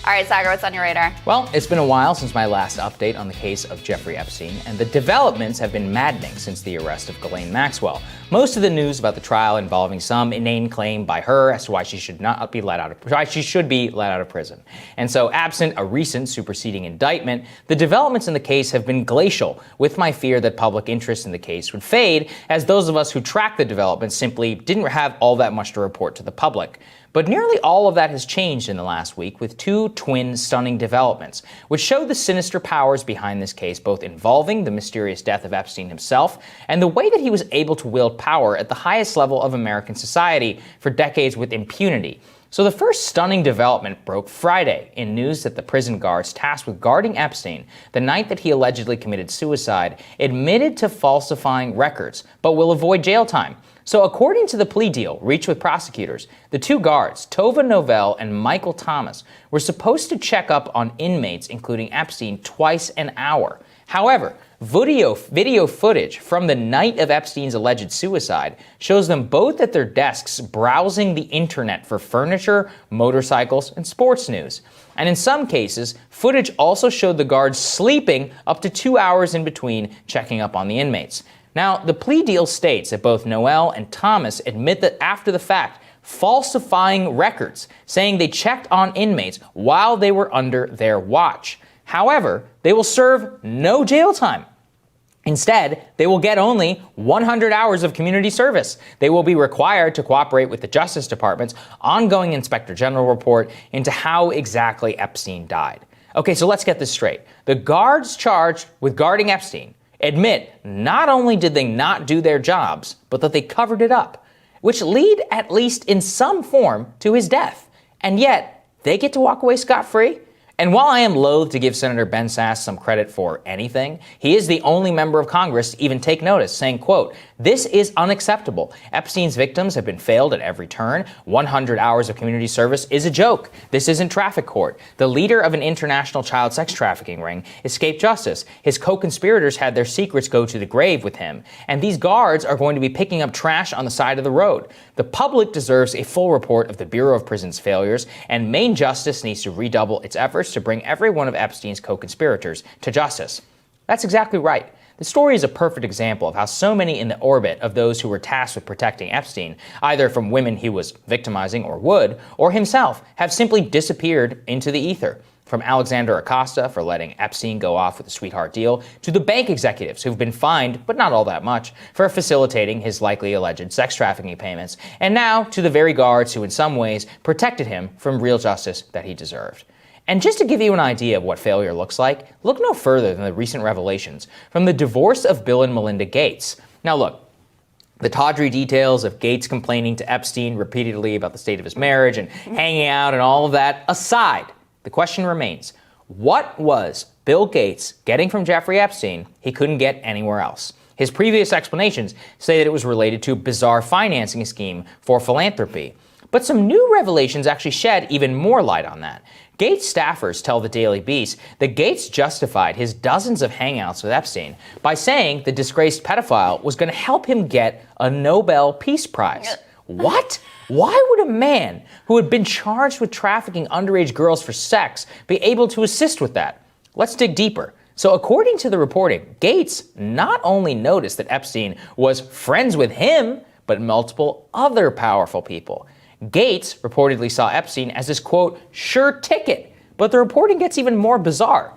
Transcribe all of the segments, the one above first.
All right, Saagar, what's on your radar? Well, it's been a while since my last update on the case of Jeffrey Epstein, and the developments have been maddening since the arrest of Ghislaine Maxwell. Most of the news about the trial involving some inane claim by her as to why she should be let out of prison. And so, absent a recent superseding indictment, the developments in the case have been glacial, with my fear that public interest in the case would fade, as those of us who track the developments simply didn't have all that much to report to the public. But nearly all of that has changed in the last week with two twin stunning developments, which show the sinister powers behind this case, both involving the mysterious death of Epstein himself and the way that he was able to wield power at the highest level of American society for decades with impunity. So the first stunning development broke Friday in news that the prison guards tasked with guarding Epstein the night that he allegedly committed suicide admitted to falsifying records, but will avoid jail time. So according to the plea deal reached with prosecutors, the two guards, Tova Novell and Michael Thomas, were supposed to check up on inmates, including Epstein, twice an hour. However, video footage from the night of Epstein's alleged suicide shows them both at their desks browsing the internet for furniture, motorcycles, and sports news. And in some cases, footage also showed the guards sleeping up to 2 hours in between checking up on the inmates. Now, the plea deal states that both Noel and Thomas admit that after the fact, falsifying records, saying they checked on inmates while they were under their watch. However, they will serve no jail time. Instead, they will get only 100 hours of community service. They will be required to cooperate with the Justice Department's ongoing Inspector General report into how exactly Epstein died. Okay, so let's get this straight. The guards charged with guarding Epstein admit not only did they not do their jobs, but that they covered it up, which lead, at least in some form, to his death. And yet, they get to walk away scot-free? And while I am loath to give Senator Ben Sasse some credit for anything, he is the only member of Congress to even take notice, saying, quote, "This is unacceptable. Epstein's victims have been failed at every turn. 100 hours of community service is a joke. This isn't traffic court. The leader of an international child sex trafficking ring escaped justice. His co-conspirators had their secrets go to the grave with him. And these guards are going to be picking up trash on the side of the road. The public deserves a full report of the Bureau of Prisons' failures, and Maine Justice needs to redouble its efforts to bring every one of Epstein's co-conspirators to justice." That's exactly right. The story is a perfect example of how so many in the orbit of those who were tasked with protecting Epstein, either from women he was victimizing or himself, have simply disappeared into the ether. From Alexander Acosta for letting Epstein go off with a sweetheart deal, to the bank executives who've been fined, but not all that much, for facilitating his likely alleged sex trafficking payments, and now to the very guards who in some ways protected him from real justice that he deserved. And just to give you an idea of what failure looks like, look no further than the recent revelations from the divorce of Bill and Melinda Gates. Now look, the tawdry details of Gates complaining to Epstein repeatedly about the state of his marriage and hanging out and all of that aside, the question remains, what was Bill Gates getting from Jeffrey Epstein he couldn't get anywhere else? His previous explanations say that it was related to a bizarre financing scheme for philanthropy. But some new revelations actually shed even more light on that. Gates staffers tell the Daily Beast that Gates justified his dozens of hangouts with Epstein by saying the disgraced pedophile was going to help him get a Nobel Peace Prize. What? Why would a man who had been charged with trafficking underage girls for sex be able to assist with that? Let's dig deeper. So according to the reporting, Gates not only noticed that Epstein was friends with him, but multiple other powerful people. Gates reportedly saw Epstein as his, quote, sure ticket. But the reporting gets even more bizarre.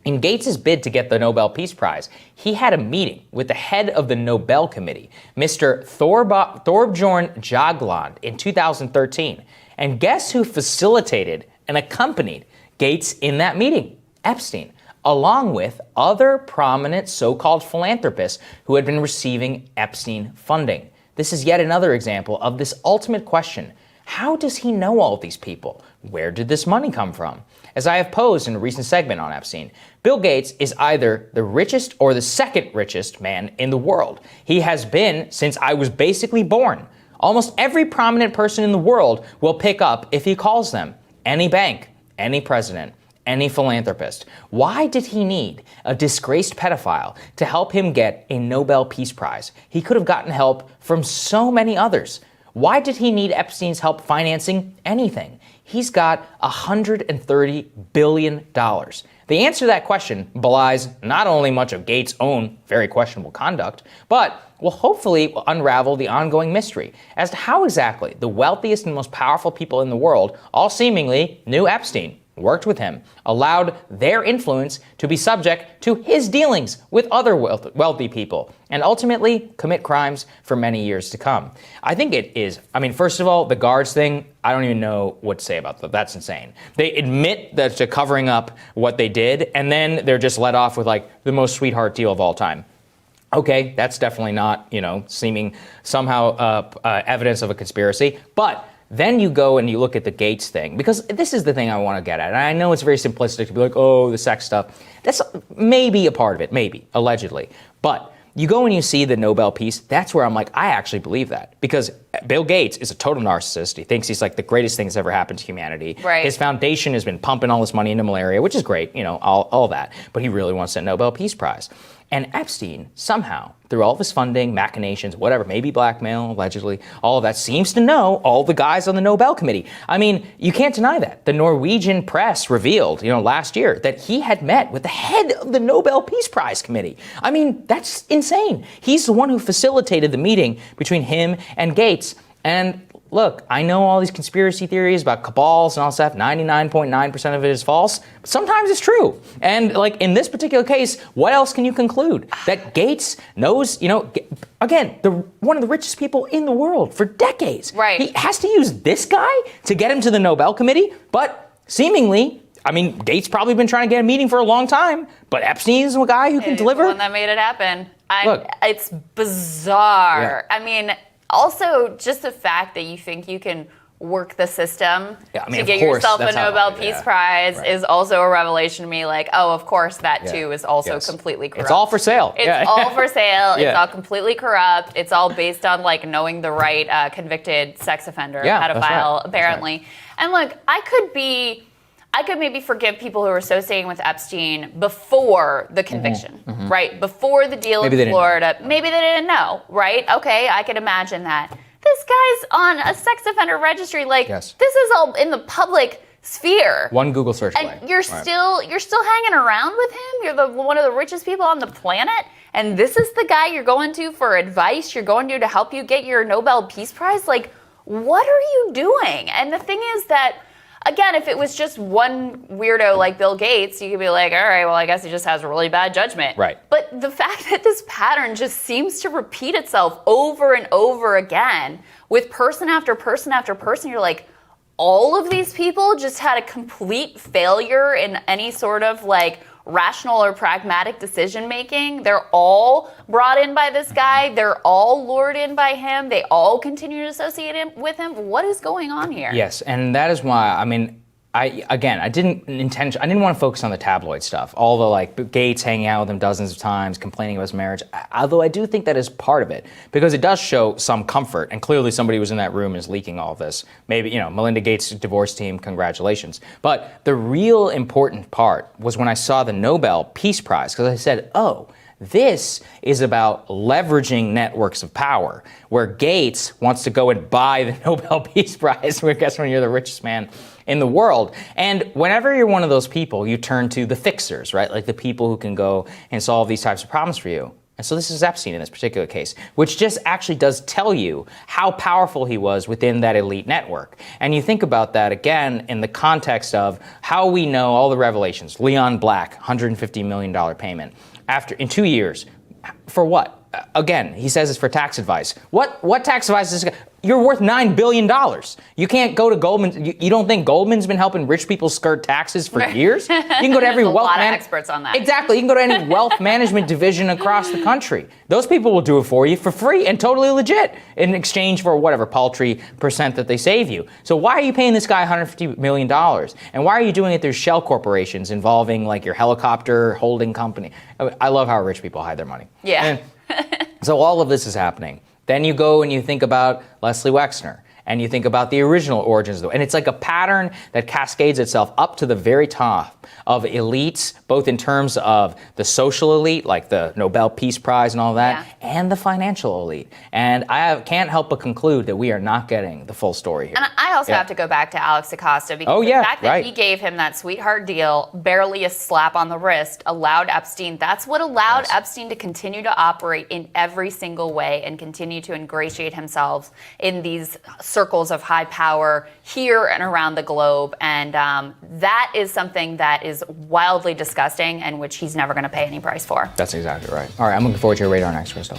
In Gates' bid to get the Nobel Peace Prize, he had a meeting with the head of the Nobel Committee, Mr. Thorbjørn Jagland, in 2013. And guess who facilitated and accompanied Gates in that meeting? Epstein, along with other prominent so-called philanthropists who had been receiving Epstein funding. This is yet another example of this ultimate question. How does he know all of these people? Where did this money come from? As I have posed in a recent segment on Epstein, Bill Gates is either the richest or the second richest man in the world. He has been since I was basically born. Almost every prominent person in the world will pick up if he calls them. Any bank, any president, any philanthropist. Why did he need a disgraced pedophile to help him get a Nobel Peace Prize? He could have gotten help from so many others. Why did he need Epstein's help financing anything? he's got $130 billion. The answer to that question belies not only much of Gates' own very questionable conduct, but will hopefully unravel the ongoing mystery as to how exactly the wealthiest and most powerful people in the world all seemingly knew Epstein, worked with him, allowed their influence to be subject to his dealings with other wealthy people, and ultimately commit crimes for many years to come. I think it is, first of all, the guards thing, I don't even know what to say about that. That's insane. They admit that to covering up what they did, and then they're just let off with like the most sweetheart deal of all time. Okay, that's definitely not, seeming somehow evidence of a conspiracy, but then you go and you look at the Gates thing, because this is the thing I want to get at. And I know it's very simplistic to be like, oh, the sex stuff. That's maybe a part of it, maybe, allegedly. But you go and you see the Nobel Peace, that's where I'm like, I actually believe that. Because Bill Gates is a total narcissist. He thinks he's like the greatest thing that's ever happened to humanity. Right. His foundation has been pumping all this money into malaria, which is great, all that. But he really wants that Nobel Peace Prize. And Epstein, somehow, through all of his funding, machinations, whatever, maybe blackmail, allegedly, all of that, seems to know all the guys on the Nobel Committee. You can't deny that. The Norwegian press revealed, last year, that he had met with the head of the Nobel Peace Prize Committee. That's insane. He's the one who facilitated the meeting between him and Gates. And look, I know all these conspiracy theories about cabals and all stuff, 99.9% of it is false, but sometimes it's true. And in this particular case, what else can you conclude? That Gates knows, again, one of the richest people in the world for decades. Right. He has to use this guy to get him to the Nobel Committee, but seemingly, Gates probably been trying to get a meeting for a long time, but Epstein's the guy who can deliver. The one that made it happen. It's bizarre. Yeah. Also, just the fact that you think you can work the system to get yourself a Nobel Peace Prize is also a revelation to me. Of course, that too is also completely corrupt. It's all for sale. It's all for sale. It's all completely corrupt. It's all based on knowing the right convicted sex offender, pedophile, apparently. And look, I could maybe forgive people who are associating with Epstein before the conviction, right? Before the deal in Florida. Maybe they didn't know, right? Okay, I could imagine that. This guy's on a sex offender registry. This is all in the public sphere. One Google search away. And you're still hanging around with him. You're one of the richest people on the planet. And this is the guy you're going to for advice. You're going to help you get your Nobel Peace Prize. What are you doing? And the thing is that, again, if it was just one weirdo like Bill Gates, you could be like, all right, well, I guess he just has a really bad judgment. Right. But the fact that this pattern just seems to repeat itself over and over again with person after person after person, you're like, all of these people just had a complete failure in any sort of rational or pragmatic decision making. They're all brought in by this guy. They're all lured in by him. They all continue to associate him with him. What is going on here? Yes, and that is why, I didn't want to focus on the tabloid stuff. All the Gates hanging out with him dozens of times, complaining about his marriage. Although I do think that is part of it, because it does show some comfort. And clearly somebody was in that room and is leaking all of this. Maybe, Melinda Gates' divorce team, congratulations. But the real important part was when I saw the Nobel Peace Prize, because I said, oh, this is about leveraging networks of power, where Gates wants to go and buy the Nobel Peace Prize, I guess when you're the richest man in the world. And whenever you're one of those people, you turn to the fixers, right? The people who can go and solve these types of problems for you. And so this is Epstein in this particular case, which just actually does tell you how powerful he was within that elite network. And you think about that again in the context of how we know all the revelations. Leon Black, $150 million payment. In 2 years, for what? Again, he says it's for tax advice. What tax advice is this? You're worth $9 billion. You can't go to Goldman. You don't think Goldman's been helping rich people skirt taxes for years? You can go to every wealth of experts on that. Exactly. You can go to any wealth management division across the country. Those people will do it for you for free and totally legit in exchange for whatever paltry percent that they save you. So why are you paying this guy $150 million? And why are you doing it through shell corporations involving your helicopter holding company? I love how rich people hide their money. Yeah. So all of this is happening. Then you go and you think about Leslie Wexner and you think about the original origins, and it's like a pattern that cascades itself up to the very top of elites, both in terms of the social elite, like the Nobel Peace Prize and all that, and the financial elite. And I can't help but conclude that we are not getting the full story here. And I also have to go back to Alex Acosta, because the fact that he gave him that sweetheart deal, barely a slap on the wrist, allowed Epstein, that's what allowed Epstein to continue to operate in every single way and continue to ingratiate himself in these circles of high power here and around the globe. And that is something that is wildly disgusting and which he's never going to pay any price for. That's exactly right. All right, I'm looking forward to your radar next, Crystal.